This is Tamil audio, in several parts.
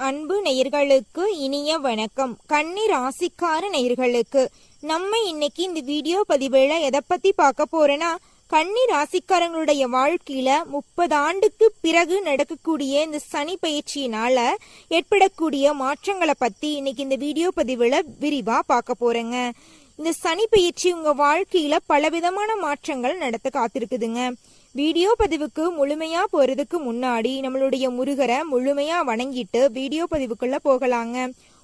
அன்பு நேயர்களுக்கு இனிய வணக்கம். கன்னி ராசிக்கார நேயர்களுக்கு நம்ம இன்னைக்கு இந்த வீடியோ பதிவுல எதை பத்தி பார்க்க போறோம்னா, கன்னி ராசிக்காரங்களுடைய வாழ்க்கையில 30 ஆண்டுக்கு பிறகு நடக்கக்கூடிய இந்த சனி பயிற்சியினால ஏற்படக்கூடிய மாற்றங்களை பத்தி இன்னைக்கு இந்த வீடியோ பதிவுல விரிவா பார்க்க போறேங்க. இந்த சனி பயிற்சி உங்க வாழ்க்கையில பலவிதமான மாற்றங்கள் நடத்த காத்திருக்குதுங்க. வீடியோ பதிவுக்கு முழுமையா போறதுக்கு முன்னாடி நம்மளுடைய முருகரை முழுமையா வணங்கிட்டு வீடியோ பதிவுக்குள்ள போகலாங்க.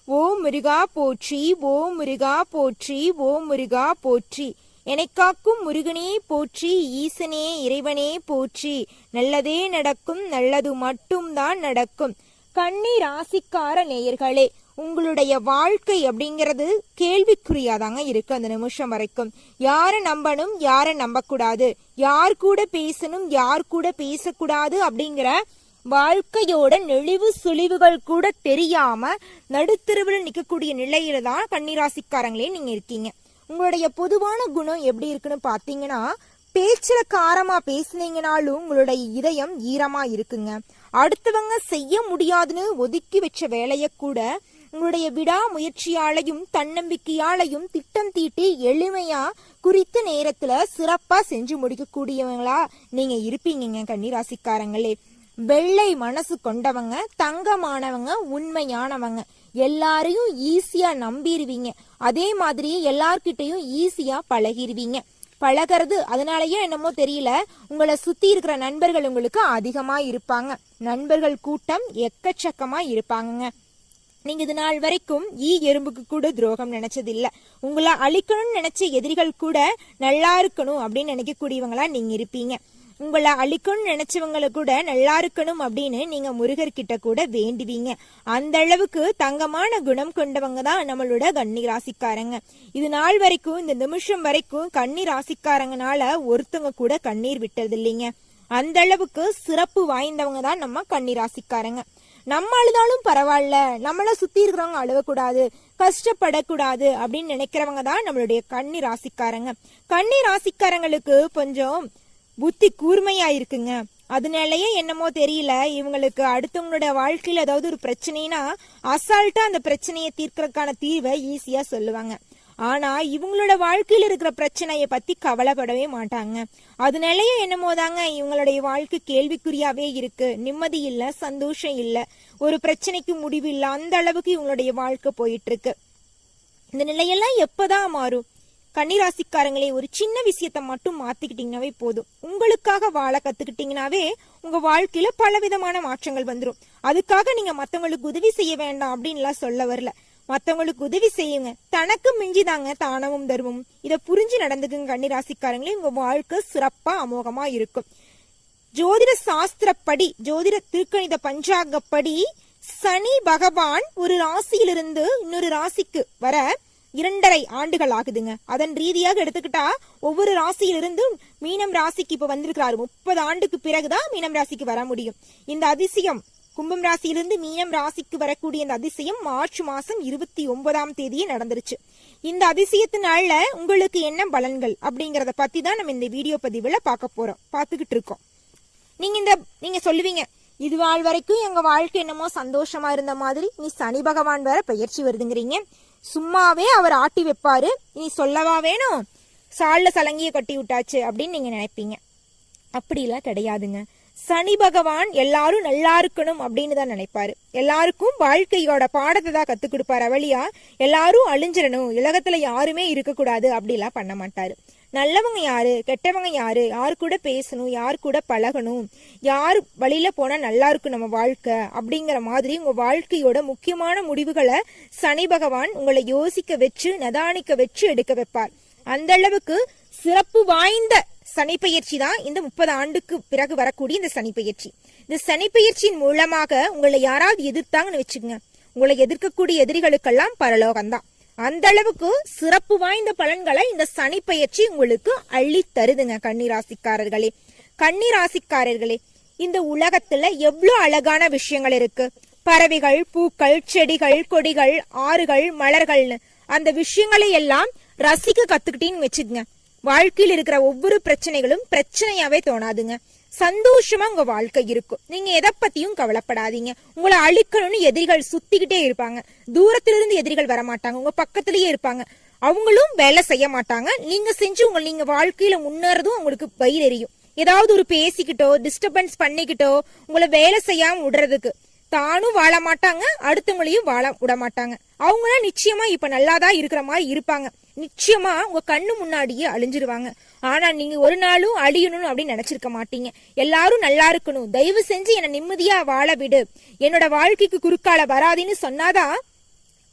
ஓம் முருகா போற்றி, ஓம் முருகா போற்றி, ஓம் முருகா போற்றி. எனக்காக்கும் முருகனே போற்றி, ஈசனே இறைவனே போற்றி. நல்லதே நடக்கும், நல்லது மட்டும்தான் நடக்கும். கன்னி ராசிக்கார நேயர்களே, உங்களுடைய வாழ்க்கை அப்படிங்கிறது கேள்விக்குறியாதாங்க இருக்கு. அந்த நிமிஷம் வரைக்கும் யாரை நம்பணும், யாரை நம்பக்கூடாது, யார் கூட பேசணும், யார் கூட பேசக்கூடாது அப்படிங்கிற வாழ்க்கையோட நெளிவு சுழிவுகள் கூட தெரியாம நடுத்தருவில் நிக்கக்கூடிய நிலையில தான் கன்னிராசிக்காரங்களே நீங்க இருக்கீங்க. உங்களுடைய பொதுவான குணம் எப்படி இருக்குன்னு பாத்தீங்கன்னா, பேச்சுல காரமா பேசுனீங்கனாலும் உங்களுடைய இதயம் ஈரமா இருக்குங்க. அடுத்தவங்க செய்ய முடியாதுன்னு ஒதுக்கி வச்ச வேலைய கூட உங்களுடைய விடாமுயற்சியாலையும் தன்னம்பிக்கையாலையும் திட்டம் தீட்டி எளிமையா குறித்த நேரத்துல சிறப்பா செஞ்சு முடிக்கக்கூடியவங்களா நீங்க இருப்பீங்க கன்னிராசிக்காரங்களே. வெள்ளை மனசு கொண்டவங்க, தங்கமானவங்க, உண்மையானவங்க, எல்லாரையும் ஈஸியா நம்பிடுவீங்க. அதே மாதிரி எல்லார்கிட்டையும் ஈஸியா பழகிடுவீங்க. பழகிறது அதனாலயே என்னமோ தெரியல, உங்களை சுத்தி இருக்கிற நண்பர்கள் உங்களுக்கு அதிகமா இருப்பாங்க. நண்பர்கள் கூட்டம் எக்கச்சக்கமா இருப்பாங்க. நீங்க இது நாள் வரைக்கும் எறும்புக்கு கூட துரோகம் நினைச்சது இல்ல. உங்களை அழிக்கணும்னு நினைச்ச எதிரிகள் கூட நல்லா இருக்கணும் அப்படின்னு நினைக்கக்கூடியவங்களா நீங்க இருப்பீங்க. உங்களை அழிக்கணும்னு நினைச்சவங்களை கூட நல்லா இருக்கணும் அப்படின்னு நீங்க முருகர்கிட்ட கூட வேண்டுவீங்க. அந்த அளவுக்கு தங்கமான குணம் கொண்டவங்க தான் நம்மளோட கன்னி ராசிக்காரங்க. இது நாள் வரைக்கும், இந்த நிமிஷம் வரைக்கும் கன்னி ராசிக்காரங்கனால ஒருத்தவங்க கூட கண்ணீர் விட்டது இல்லைங்க. அந்த அளவுக்கு சிறப்பு வாய்ந்தவங்க தான் நம்ம கன்னி ராசிக்காரங்க. நம்ம அழுதாலும் பரவாயில்ல, நம்மள சுத்தி இருக்கிறவங்க அழுவக்கூடாது, கஷ்டப்படக்கூடாது அப்படின்னு நினைக்கிறவங்க தான் நம்மளுடைய கன்னி ராசிக்காரங்க. கன்னி ராசிக்காரங்களுக்கு கொஞ்சம் புத்தி கூர்மையா இருக்குங்க. அதனாலயே என்னமோ தெரியல, இவங்களுக்கு அடுத்தவங்களோட வாழ்க்கையில ஏதாவது ஒரு பிரச்சனைனா அசால்ட்டா அந்த பிரச்சனையை தீர்க்கறதுக்கான தீர்வை ஈஸியா சொல்லுவாங்க. ஆனா இவங்களோட வாழ்க்கையில இருக்கிற பிரச்சனைய பத்தி கவலைப்படவே மாட்டாங்க. அதனாலயே என்னமோ தாங்க இவங்களுடைய வாழ்க்கை கேள்விக்குறியாவே இருக்கு. நிம்மதி இல்ல, சந்தோஷம் இல்ல, ஒரு பிரச்சனைக்கு முடிவு இல்ல, அந்த அளவுக்கு இவங்களுடைய வாழ்க்கை போயிட்டு இருக்கு. இந்த நிலையெல்லாம் எப்பதான் மாறும்? கன்னிராசிக்காரங்களே, ஒரு சின்ன விஷயத்த மட்டும் மாத்திக்கிட்டீங்கன்னாவே போதும். உங்களுக்காக வாழ கத்துக்கிட்டீங்கன்னாவே உங்க வாழ்க்கையில பலவிதமான மாற்றங்கள் வந்துடும். அதுக்காக நீங்க மத்தவங்களுக்கு உதவி செய்ய வேண்டாம் அப்படின்லாம் சொல்ல வரல. மத்தவங்களுக்கு உதவி செய்யுங்க, தனக்கு மிஞ்சிதாங்க தானமும் தர்மம். இத புரிஞ்சு நடந்துக்குங்க கன்னிராசிக்காரங்களே, உங்க வாழ்க்கை சிறப்பா அமோகமா இருக்கும். ஜோதிட சாஸ்திரப்படி, ஜோதிட திருக்கணித பஞ்சாங்கப்படி சனி பகவான் ஒரு ராசியிலிருந்து இன்னொரு ராசிக்கு வர 2.5 ஆண்டுகள் ஆகுதுங்க. அதன் ரீதியாக எடுத்துக்கிட்டா ஒவ்வொரு ராசியிலிருந்து மீனம் ராசிக்கு இப்ப வந்திருக்கிறாரு. 30 ஆண்டுக்கு பிறகுதான் மீனம் ராசிக்கு வர முடியும். இந்த அதிசயம் கும்பம் ராசியிலிருந்து மீனம் ராசிக்கு வரக்கூடிய இந்த அதிசயம் மார்ச் மாசம் 29ஆம் தேதியே நடந்துருச்சு. இந்த அதிசயத்தினால உங்களுக்கு என்ன பலன்கள் அப்படிங்கறத பத்தி தான் நம்ம இந்த வீடியோ பதிவுல பார்த்துக்கிட்டு இருக்கோம். நீங்க சொல்லுவீங்க, இது நாள் வரைக்கும் எங்க வாழ்க்கை என்னமோ சந்தோஷமா இருந்த மாதிரி, நீ சனி பகவான் வேற பெயர்ச்சி வருதுங்கிறீங்க, சும்மாவே அவர் ஆட்டி வைப்பாரு, நீ சொல்லவா வேணும், சால்ல சலங்கிய கட்டி விட்டாச்சு அப்படின்னு நீங்க நினைப்பீங்க. அப்படிலாம் கிடையாதுங்க. சனி பகவான் எல்லாரும் நல்லா இருக்கணும் அப்படின்னு தான் நினைப்பாரு. எல்லாருக்கும் வாழ்க்கையோட பாடத்தை தான் கத்து கொடுப்பாரு. வழியா எல்லாரும் அழிஞ்சிடணும், உலகத்துல யாருமே இருக்கக்கூடாது அப்படிலாம் பண்ண மாட்டாரு. நல்லவங்க யாரு, கெட்டவங்க யாரு, யாரு கூட பேசணும், யாரு கூட பழகணும், யார் வழியில போனா நல்லா இருக்கும் நம்ம வாழ்க்கை அப்படிங்கிற மாதிரி உங்க வாழ்க்கையோட முக்கியமான முடிவுகளை சனி பகவான் உங்களை யோசிக்க வச்சு நிதானிக்க வச்சு எடுக்க வைப்பார். அந்த அளவுக்கு சிறப்பு வாய்ந்த சனி பயிற்சி தான் இந்த 30 ஆண்டுக்கு பிறகு வரக்கூடிய இந்த சனி பயிற்சி. இந்த சனி பயிற்சியின் மூலமாக உங்களை யாராவது எதிர்த்தாங்கன்னு வச்சுக்கோங்க, உங்களை எதிர்க்கக்கூடிய எதிரிகளுக்கெல்லாம் பரலோகம்தான். அந்த அளவுக்கு சிறப்பு வாய்ந்த பலன்களை இந்த சனி பயிற்சி உங்களுக்கு அள்ளி தருதுங்க கன்னிராசிக்காரர்களே. கன்னிராசிக்காரர்களே, இந்த உலகத்துல எவ்வளவு அழகான விஷயங்கள் இருக்கு. பறவைகள், பூக்கள், செடிகள், கொடிகள், ஆறுகள், மலர்கள்னு அந்த விஷயங்களை எல்லாம் ரசிக்க கத்துக்கிட்டீங்கன்னு வச்சுக்கோங்க, வாழ்க்கையில் இருக்கிற ஒவ்வொரு பிரச்சனைகளும் பிரச்சனையாவே தோணாதுங்க. சந்தோஷமா உங்க வாழ்க்கை இருக்கும். நீங்க எதை பத்தியும் கவலைப்படாதீங்க. உங்களை அழிக்கணும்னு எதிரிகள் சுத்திக்கிட்டே இருப்பாங்க. தூரத்துல இருந்து எதிரிகள் வரமாட்டாங்க, உங்க பக்கத்திலேயே இருப்பாங்க. அவங்களும் வேலை செய்ய மாட்டாங்க. நீங்க செஞ்சு நீங்க வாழ்க்கையில முன்னேறதும் உங்களுக்கு வயிறு எரியும். ஏதாவது ஒரு பேசிக்கிட்டோ டிஸ்டர்பன்ஸ் பண்ணிக்கிட்டோ உங்களை வேலை செய்யாம விடுறதுக்கு தானும் வாழ மாட்டாங்க, அடுத்தவங்களையும் வாழ விட மாட்டாங்க. அவங்களாம் நிச்சயமா இப்ப நல்லாதான் இருக்கிற மாதிரி இருப்பாங்க. நிச்சயமா உங்க கண்ணு முன்னாடியே அழிஞ்சிருவாங்க. ஆனா நீங்க ஒரு நாளும் அழியணும் அப்படின்னு நினைச்சிருக்க மாட்டீங்க. எல்லாரும் நல்லா இருக்கணும், தயவு செஞ்சு என்ன நிம்மதியா வாழ விடு, என்னோட வாழ்க்கைக்கு குறுக்கால வராதுன்னு சொன்னாதான்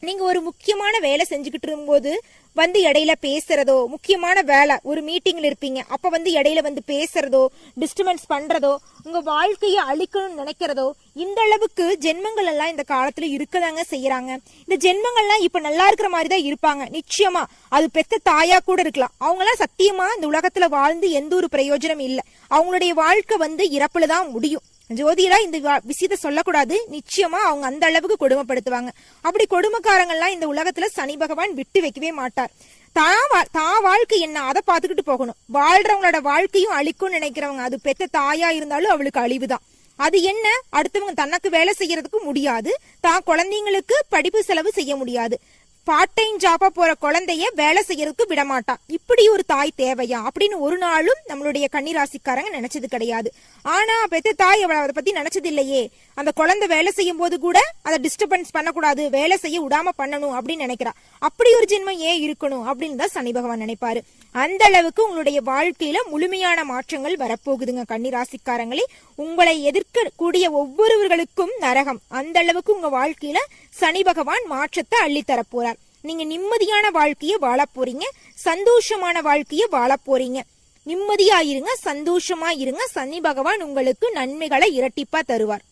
நீங்க ஒரு முக்கியமான வேலை செஞ்சுக்கிட்டு இருக்கும்போது வந்து இடையில பேசுறதோ, முக்கியமான வேலை ஒரு மீட்டிங்ல இருப்பீங்க, அப்ப வந்து இடையில வந்து பேசுறதோ, டிஸ்டர்பன்ஸ் பண்றதோ, உங்க வாழ்க்கையை அழிக்கணும்னு நினைக்கிறதோ, இந்த அளவுக்கு ஜென்மங்கள் எல்லாம் இந்த காலத்துல இருக்கதாங்க செய்யறாங்க. இந்த ஜென்மங்கள்லாம் இப்ப நல்லா இருக்கிற மாதிரிதான் இருப்பாங்க. நிச்சயமா அது பெத்த தாயா கூட இருக்கலாம். அவங்க எல்லாம் சத்தியமா இந்த உலகத்துல வாழ்ந்து எந்த ஒரு பிரயோஜனம் இல்லை. அவங்களுடைய வாழ்க்கை வந்து இறப்புலதான் முடியும். ஜோதிடா இந்த விஷயத்த சொல்லக்கூடாது. நிச்சயமா அவங்க அந்த அளவுக்கு கொடுமைப்படுத்துவாங்க. அப்படி கொடுமைக்காரங்கள்லாம் இந்த உலகத்துல சனி பகவான் விட்டு வைக்கவே மாட்டார். தான் வாழ்க்கை என்ன அதை பாத்துக்கிட்டு போகணும். வாழ்றவங்களோட வாழ்க்கையும் அழிக்கும்னு நினைக்கிறவங்க, அது பெத்த தாயா இருந்தாலும் அவளுக்கு அழிவுதான். அது என்ன, அடுத்தவங்க தனக்கு வேலை செய்யறதுக்கு முடியாது, தான் குழந்தைங்களுக்கு படிப்பு செலவு செய்ய முடியாது, பார்ட் டைம் ஜாபா போற குழந்தைய வேலை செய்யறதுக்கு விடமாட்டா. இப்படி ஒரு தாய் தேவையா அப்படின்னு ஒரு நாளும் நம்மளுடைய கன்னிராசிக்காரங்க நினைச்சது கிடையாது. ஆனா பெத்த தாய் அவளை அதை பத்தி நினைச்சது இல்லையே. அந்த குழந்தை வேலை செய்யும் போது கூட அதை டிஸ்டர்பன்ஸ் பண்ணக்கூடாது, வேலை செய்ய விடாம பண்ணணும் அப்படின்னு நினைக்கிறா. அப்படி ஒரு ஜென்மம் ஏன் இருக்கணும் அப்படின்னு தான் சனி பகவான் நினைப்பாரு. அந்த அளவுக்கு உங்களுடைய வாழ்க்கையில முழுமையான மாற்றங்கள் வரப்போகுதுங்க கன்னிராசிக்காரங்களே. உங்களை எதிர்க்கக்கூடிய ஒவ்வொருவர்களுக்கும் நரகம். அந்த அளவுக்கு உங்க வாழ்க்கையில சனி பகவான் மாற்றத்தை அள்ளித்தர போறார். நீங்க நிம்மதியான வாழ்க்கைய வாழ போறீங்க, சந்தோஷமான வாழ்க்கைய வாழ போறீங்க. நிம்மதியா இருங்க, சந்தோஷமா இருங்க. சனி பகவான் உங்களுக்கு நன்மைகளை இரட்டிப்பா தருவார்.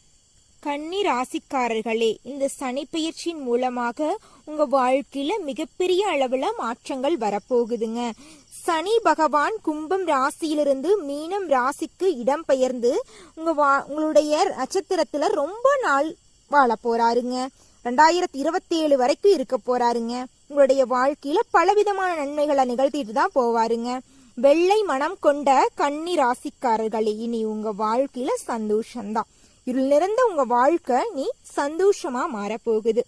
கன்னி ராசிக்காரர்களே, இந்த சனி பெயர்ச்சியின் மூலமாக உங்க வாழ்க்கையில மிகப்பெரிய அளவுல மாற்றங்கள் வரப்போகுதுங்க. சனி பகவான் கும்பம் ராசியிலிருந்து மீனம் ராசிக்கு இடம் பெயர்ந்து உங்களுடைய நட்சத்திரத்துல ரொம்ப நாள் வாழ போறாருங்க. 2027 வரைக்கும் இருக்க போறாருங்க. உங்களுடைய வாழ்க்கையில பலவிதமான நன்மைகளை நிகழ்த்திட்டு தான் போவாருங்க. வெள்ளை மனம் கொண்ட கன்னி ராசிக்காரர்களே, இனி உங்க வாழ்க்கையில சந்தோஷம்தான். இருள் நிறைந்த உங்க வாழ்க்கை நீ சந்தோஷமா மாறப்போகுது,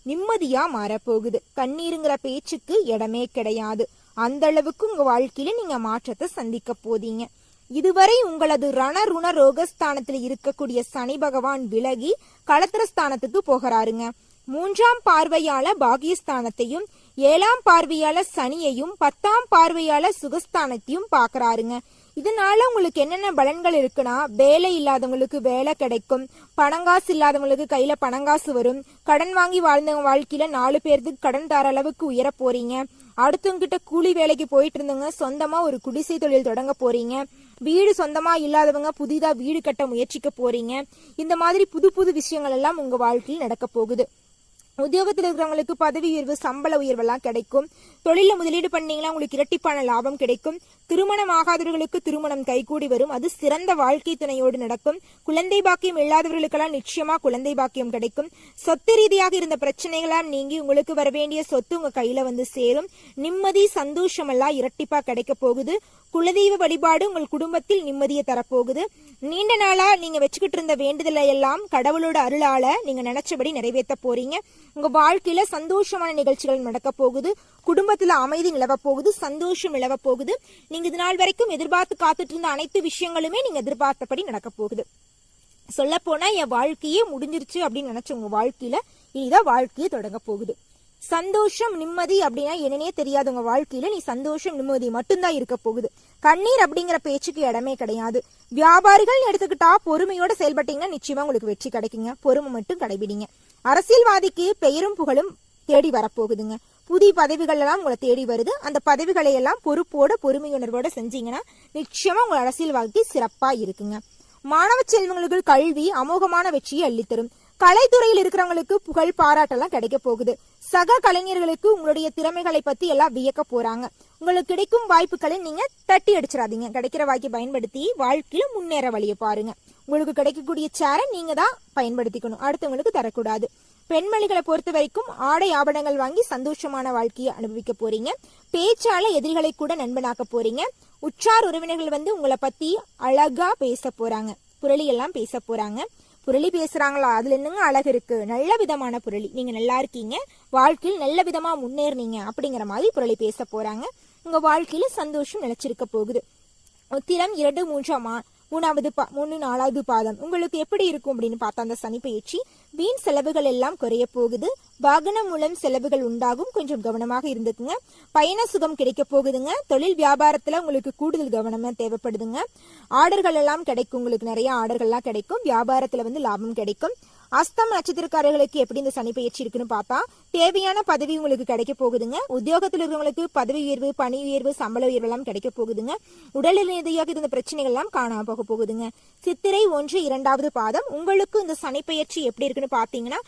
நிம்மதியா மாறப்போகுது. கண்ணீருங்கிற பேச்சுக்கு இடமே கிடையாது. அந்த அளவுக்கு உங்க வாழ்க்கையில நீங்க மாற்றத்தை சந்திக்க போதீங்க. இதுவரை உங்களது ரணருண ரோகஸ்தானத்தில் இருக்கக்கூடிய சனி பகவான் விலகி களத்திரஸ்தானத்துக்கு போகிறாருங்க. 3ஆம் பார்வையால பாகியஸ்தானத்தையும் 7ஆம் பார்வையால சனியையும் 10ஆம் பார்வையால சுகஸ்தானத்தையும் பாக்குறாருங்க. இதனால உங்களுக்கு என்னென்ன பலன்கள் இருக்குன்னா, வேலை இல்லாதவங்களுக்கு வேலை கிடைக்கும், பணங்காசு இல்லாதவங்களுக்கு கையில பணங்காசு வரும், கடன் வாங்கி வாழ்ந்தவங்க வாழ்க்கையில 4 பேருக்கு கடன் தர அளவுக்கு உயர போறீங்க. அடுத்தவங்க கிட்ட கூலி வேலைக்கு போயிட்டு இருந்தவங்க சொந்தமா ஒரு குடிசை தொழில் தொடங்க போறீங்க. வீடு சொந்தமா இல்லாதவங்க புதிதா வீடு கட்ட முயற்சிக்க போறீங்க. இந்த மாதிரி புது புது விஷயங்கள் எல்லாம் உங்க வாழ்க்கையில் நடக்க போகுது. உத்தியோகத்தில் இருக்கிறவங்களுக்கு பதவி உயர்வு, சம்பள உயர்வெல்லாம் கிடைக்கும். தொழில முதலீடு பண்ணீங்கன்னா உங்களுக்கு இரட்டிப்பான லாபம் கிடைக்கும். திருமணம் ஆகாதவர்களுக்கு திருமணம் கைகூடி வரும், அது சிறந்த வாழ்க்கை துணையோடு நடக்கும். குழந்தை பாக்கியம் இல்லாதவர்களுக்கெல்லாம் நிச்சயமா குழந்தை பாக்கியம் கிடைக்கும். சொத்து ரீதியாக இருந்த பிரச்சனைகளாம் நீங்கி உங்களுக்கு வர வேண்டிய சொத்து உங்க கையில வந்து சேரும். நிம்மதி, சந்தோஷம் எல்லாம் இரட்டிப்பா கிடைக்க போகுது. குலதெய்வ வழிபாடு உங்கள் குடும்பத்தில் நிம்மதியை தரப்போகுது. நீண்ட நாளா நீங்க வச்சுக்கிட்டு இருந்த வேண்டுதலை எல்லாம் கடவுளோட அருளால நீங்க நினைச்சபடி நிறைவேற்ற போறீங்க. உங்க வாழ்க்கையில சந்தோஷமான நிகழ்ச்சிகள் நடக்க போகுது. குடும்பத்துல அமைதி நிலவ போகுது, சந்தோஷம் நிலவ போகுது. நீங்க இது நாள் வரைக்கும் எதிர்பார்த்து காத்துட்டு இருந்த அனைத்து விஷயங்களுமே நீங்க எதிர்பார்த்தபடி நடக்க போகுது. சொல்ல போனா என் வாழ்க்கையே முடிஞ்சிருச்சு அப்படின்னு நினைச்ச உங்க வாழ்க்கையில இனிதான் வாழ்க்கையை தொடங்க போகுது. சந்தோஷம், நிம்மதி அப்படின்னா என்னன்னே தெரியாது. உங்க வாழ்க்கையில நீ சந்தோஷம், நிம்மதி மட்டும்தான் இருக்க போகுது. கண்ணீர் அப்படிங்கிற பேச்சுக்கு இடமே கிடையாது. வியாபாரிகள் எடுத்துக்கிட்டா பொறுமையோட செயல்பட்டீங்கன்னா நிச்சயமா உங்களுக்கு வெற்றி கிடைக்குங்க. பொறுமை மட்டும் கடைபிடிங்க. அரசியல்வாதிக்கு பெயரும் புகழும் தேடி வரப்போகுதுங்க. புதிய பதவிகள் எல்லாம் உங்களை தேடி வருது. அந்த பதவிகளை எல்லாம் பொறுப்போட பொறுமையுணர்வோட செஞ்சீங்கன்னா நிச்சயமா உங்க அரசியல் வாழ்க்கை சிறப்பா இருக்குங்க. மாணவ செல்வங்களுக்கு கல்வி அமோகமான வெற்றியை அள்ளித்தரும். கலைத்துறையில் இருக்கிறவங்களுக்கு புகழ், பாராட்டெல்லாம் கிடைக்க போகுது. சக கலைஞர்களுக்கு உங்களுடைய திறமைகளை பத்தி எல்லாம் வியக்க போறாங்க. உங்களுக்கு கிடைக்கும் வாய்ப்புகளை நீங்க தட்டி அடிச்சிடாதீங்க. கிடைக்கிற வாய்ப்பை பயன்படுத்தி வாழ்க்கையில முன்னேற வழியை பாருங்க. உங்களுக்கு கிடைக்கக்கூடிய சேரை நீங்க தான் பயன்படுத்திக்கணும், அடுத்தவங்களுக்கு தரக்கூடாது. பெண்மணிகளை பொறுத்த வரைக்கும் ஆடை ஆபரணங்கள் வாங்கி சந்தோஷமான வாழ்க்கையை அனுபவிக்க போறீங்க. பேச்சால எதிரிகளை கூட நண்பனாக்க போறீங்க. உற்றார் உறவினர்கள் வந்து உங்களை பத்தி அழகா பேச போறாங்க, புரளி எல்லாம் பேச போறாங்க. புரளி பேசுறாங்களா, அதுல என்னங்க அழகு இருக்கு, நல்ல விதமான புரளி, நீங்க நல்லா இருக்கீங்க, வாழ்க்கையில் நல்ல விதமா முன்னேறினீங்க அப்படிங்கிற மாதிரி புரளி பேச போறாங்க. உங்க வாழ்க்கையில சந்தோஷம் நிலைச்சிருக்க போகுது. உத்திரம் 2, 3, 4வது பாதம் உங்களுக்கு எப்படி இருக்கும் அப்படின்னு பார்த்தா அந்த சனி பயிற்சி வீண் செலவுகள் எல்லாம் குறைய போகுது. வாகனம் மூலம் செலவுகள் உண்டாகும், கொஞ்சம் கவனமாக இருந்துக்குங்க. பயண சுகம் கிடைக்க போகுதுங்க. தொழில் வியாபாரத்துல உங்களுக்கு கூடுதல் கவனமா தேவைப்படுதுங்க. ஆர்டர்கள் எல்லாம் கிடைக்கும், உங்களுக்கு நிறைய ஆர்டர்கள்லாம் கிடைக்கும். வியாபாரத்துல வந்து லாபம் கிடைக்கும். அஸ்தம் நட்சத்திரக்காரர்களுக்கு எப்படி இந்த சனி பயிற்சி இருக்குன்னு பார்த்தா தேவையான பதவி உங்களுக்கு கிடைக்க போகுதுங்க. உத்தியோகத்தில் இருக்கிறவங்களுக்கு பதவி உயர்வு, பணி உயர்வு, சம்பள உயர்வு எல்லாம் கிடைக்க போகுதுங்க. உடல் ரீதியாக இருந்த பிரச்சனைகள் எல்லாம் காணாம போக போகுதுங்க. சித்திரை 1, 2வது பாதம் உங்களுக்கு இந்த சனி பயிற்சி எப்படி இருக்குன்னு பாத்தீங்கன்னா